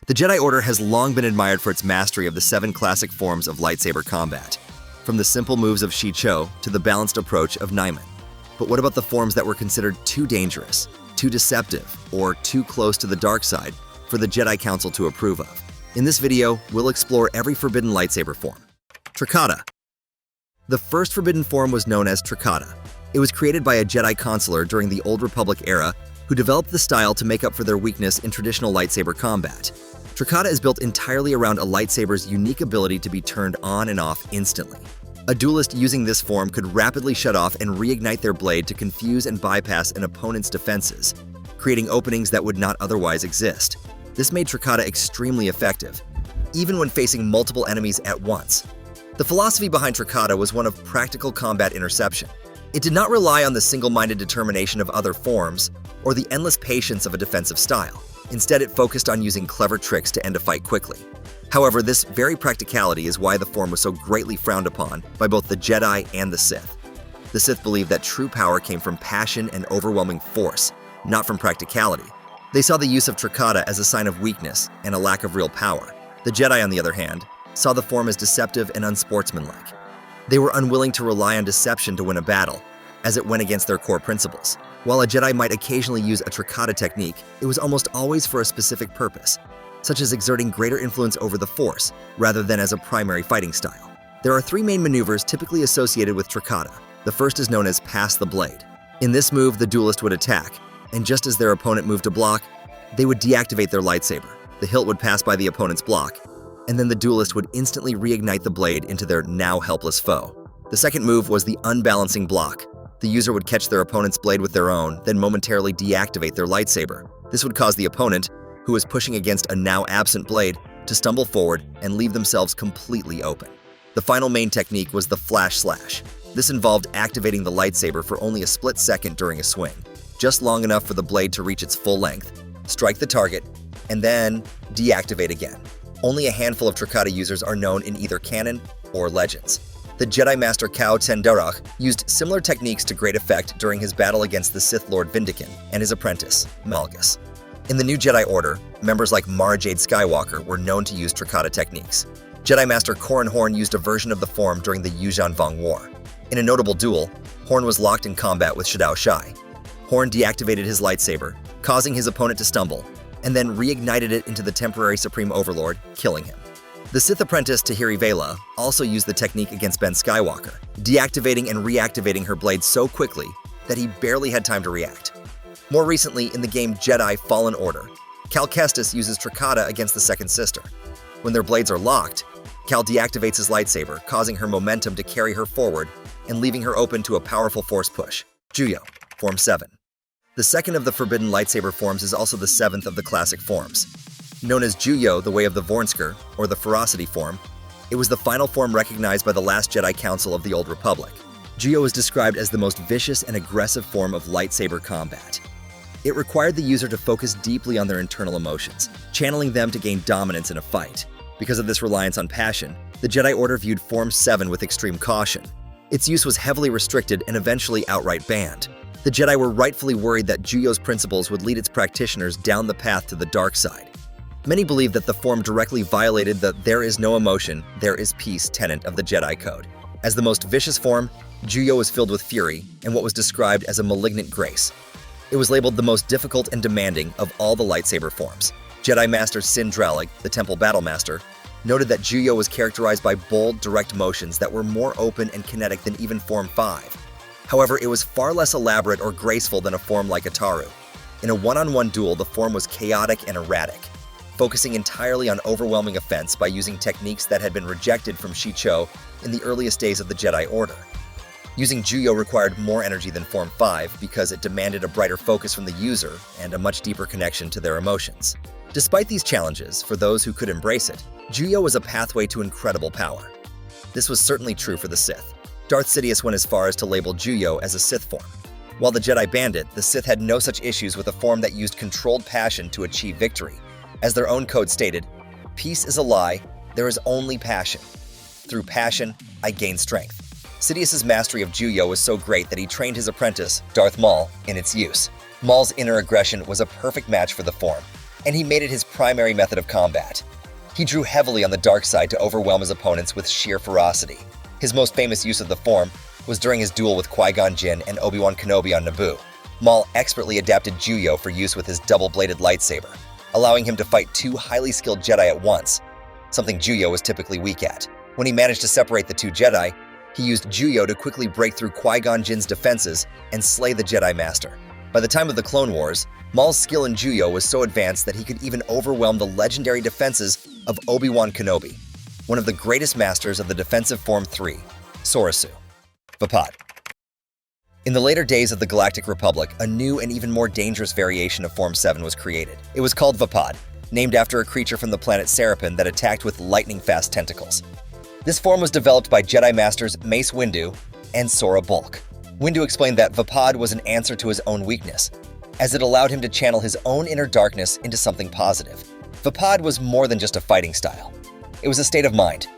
The Jedi Order has long been admired for its mastery of the 7 classic forms of lightsaber combat, from the simple moves of Shii-Cho to the balanced approach of Niman. But what about the forms that were considered too dangerous, too deceptive, or too close to the dark side for the Jedi Council to approve of? In this video, we'll explore every forbidden lightsaber form. Trakata. The first forbidden form was known as Trakata. It was created by a Jedi Councilor during the Old Republic era who developed the style to make up for their weakness in traditional lightsaber combat. Trakata is built entirely around a lightsaber's unique ability to be turned on and off instantly. A duelist using this form could rapidly shut off and reignite their blade to confuse and bypass an opponent's defenses, creating openings that would not otherwise exist. This made Trakata extremely effective, even when facing multiple enemies at once. The philosophy behind Trakata was one of practical combat interception. It did not rely on the single-minded determination of other forms or the endless patience of a defensive style. Instead, it focused on using clever tricks to end a fight quickly. However, this very practicality is why the form was so greatly frowned upon by both the Jedi and the Sith. The Sith believed that true power came from passion and overwhelming force, not from practicality. They saw the use of Trakata as a sign of weakness and a lack of real power. The Jedi, on the other hand, saw the form as deceptive and unsportsmanlike. They were unwilling to rely on deception to win a battle, as it went against their core principles. While a Jedi might occasionally use a Trakata technique, it was almost always for a specific purpose, such as exerting greater influence over the Force, rather than as a primary fighting style. There are 3 main maneuvers typically associated with Trakata. The first is known as Pass the Blade. In this move, the duelist would attack, and just as their opponent moved to block, they would deactivate their lightsaber. The hilt would pass by the opponent's block, and then the duelist would instantly reignite the blade into their now helpless foe. The second move was the Unbalancing Block. The user would catch their opponent's blade with their own, then momentarily deactivate their lightsaber. This would cause the opponent, who was pushing against a now absent blade, to stumble forward and leave themselves completely open. The final main technique was the Flash Slash. This involved activating the lightsaber for only a split second during a swing, just long enough for the blade to reach its full length, strike the target, and then deactivate again. Only a handful of Trakata users are known in either canon or legends. The Jedi Master Cao Tendarach used similar techniques to great effect during his battle against the Sith Lord Vindican and his apprentice, Malgus. In the new Jedi Order, members like Mara Jade Skywalker were known to use Trakata techniques. Jedi Master Corran Horn used a version of the form during the Yuuzhan Vong War. In a notable duel, Horn was locked in combat with Shadow Shai. Horn deactivated his lightsaber, causing his opponent to stumble, and then reignited it into the temporary Supreme Overlord, killing him. The Sith apprentice Tahiri Vela also used the technique against Ben Skywalker, deactivating and reactivating her blade so quickly that he barely had time to react. More recently, in the game Jedi Fallen Order, Cal Kestis uses Trakata against the Second Sister. When their blades are locked, Cal deactivates his lightsaber, causing her momentum to carry her forward and leaving her open to a powerful force push. Juyo, Form 7. The second of the forbidden lightsaber forms is also the 7th of the classic forms. Known as Juyo, the Way of the Vornsker, or the Ferocity form, it was the final form recognized by the last Jedi Council of the Old Republic. Juyo is described as the most vicious and aggressive form of lightsaber combat. It required the user to focus deeply on their internal emotions, channeling them to gain dominance in a fight. Because of this reliance on passion, the Jedi Order viewed Form 7 with extreme caution. Its use was heavily restricted and eventually outright banned. The Jedi were rightfully worried that Juyo's principles would lead its practitioners down the path to the dark side. Many believe that the form directly violated the "there is no emotion, there is peace" tenet of the Jedi Code. As the most vicious form, Juyo was filled with fury and what was described as a malignant grace. It was labeled the most difficult and demanding of all the lightsaber forms. Jedi Master Sin Dralig, the Temple Battle Master, noted that Juyo was characterized by bold, direct motions that were more open and kinetic than even Form 5. However, it was far less elaborate or graceful than a form like Ataru. In a one-on-one duel, the form was chaotic and erratic, focusing entirely on overwhelming offense by using techniques that had been rejected from Shii-Cho in the earliest days of the Jedi Order. Using Juyo required more energy than Form 5 because it demanded a brighter focus from the user and a much deeper connection to their emotions. Despite these challenges, for those who could embrace it, Juyo was a pathway to incredible power. This was certainly true for the Sith. Darth Sidious went as far as to label Juyo as a Sith form. While the Jedi banned it, the Sith had no such issues with a form that used controlled passion to achieve victory. As their own code stated, "Peace is a lie, there is only passion. Through passion, I gain strength." Sidious's mastery of Juyo was so great that he trained his apprentice, Darth Maul, in its use. Maul's inner aggression was a perfect match for the form, and he made it his primary method of combat. He drew heavily on the dark side to overwhelm his opponents with sheer ferocity. His most famous use of the form was during his duel with Qui-Gon Jinn and Obi-Wan Kenobi on Naboo. Maul expertly adapted Juyo for use with his double-bladed lightsaber, allowing him to fight two highly skilled Jedi at once, something Juyo was typically weak at. When he managed to separate the two Jedi, he used Juyo to quickly break through Qui-Gon Jinn's defenses and slay the Jedi Master. By the time of the Clone Wars, Maul's skill in Juyo was so advanced that he could even overwhelm the legendary defenses of Obi-Wan Kenobi, one of the greatest masters of the defensive form 3, Soresu. Vaapad. In the later days of the Galactic Republic, a new and even more dangerous variation of Form 7 was created. It was called Vaapad, named after a creature from the planet Serapin that attacked with lightning-fast tentacles. This form was developed by Jedi Masters Mace Windu and Sora Bulk. Windu explained that Vaapad was an answer to his own weakness, as it allowed him to channel his own inner darkness into something positive. Vaapad was more than just a fighting style. It was a state of mind.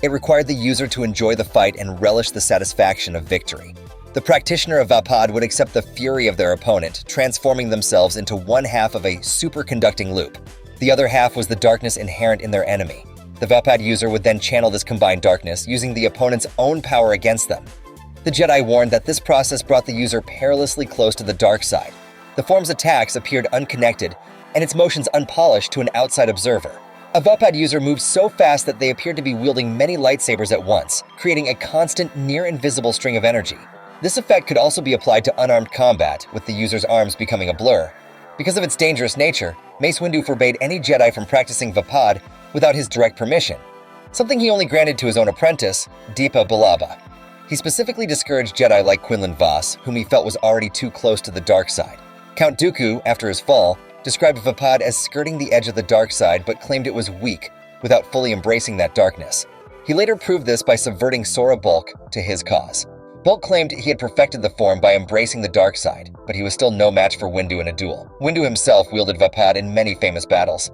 It required the user to enjoy the fight and relish the satisfaction of victory. The practitioner of Vaapad would accept the fury of their opponent, transforming themselves into one half of a superconducting loop. The other half was the darkness inherent in their enemy. The Vaapad user would then channel this combined darkness, using the opponent's own power against them. The Jedi warned that this process brought the user perilously close to the dark side. The form's attacks appeared unconnected, and its motions unpolished to an outside observer. A Vaapad user moved so fast that they appeared to be wielding many lightsabers at once, creating a constant, near-invisible string of energy. This effect could also be applied to unarmed combat, with the user's arms becoming a blur. Because of its dangerous nature, Mace Windu forbade any Jedi from practicing Vaapad without his direct permission, something he only granted to his own apprentice, Deepa Billaba. He specifically discouraged Jedi like Quinlan Vos, whom he felt was already too close to the dark side. Count Dooku, after his fall, described Vaapad as skirting the edge of the dark side but claimed it was weak without fully embracing that darkness. He later proved this by subverting Sora Bulk to his cause. Bulk claimed he had perfected the form by embracing the dark side, but he was still no match for Windu in a duel. Windu himself wielded Vaapad in many famous battles.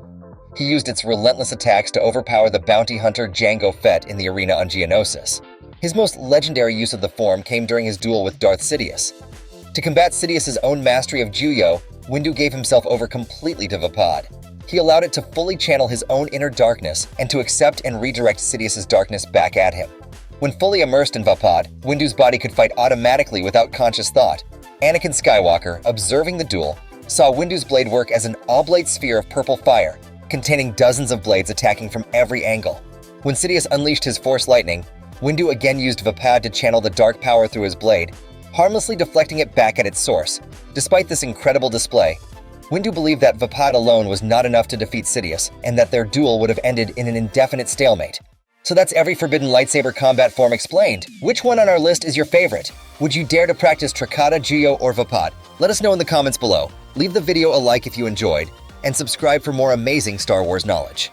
He used its relentless attacks to overpower the bounty hunter Jango Fett in the arena on Geonosis. His most legendary use of the form came during his duel with Darth Sidious. To combat Sidious's own mastery of Juyo, Windu gave himself over completely to Vaapad. He allowed it to fully channel his own inner darkness and to accept and redirect Sidious's darkness back at him. When fully immersed in Vaapad, Windu's body could fight automatically without conscious thought. Anakin Skywalker, observing the duel, saw Windu's blade work as an oblate sphere of purple fire, containing dozens of blades attacking from every angle. When Sidious unleashed his Force Lightning, Windu again used Vaapad to channel the dark power through his blade, harmlessly deflecting it back at its source. Despite this incredible display, Windu believed that Vaapad alone was not enough to defeat Sidious, and that their duel would have ended in an indefinite stalemate. So that's every forbidden lightsaber combat form explained. Which one on our list is your favorite? Would you dare to practice Trakata, Juyo, or Vaapad? Let us know in the comments below. Leave the video a like if you enjoyed, and subscribe for more amazing Star Wars knowledge.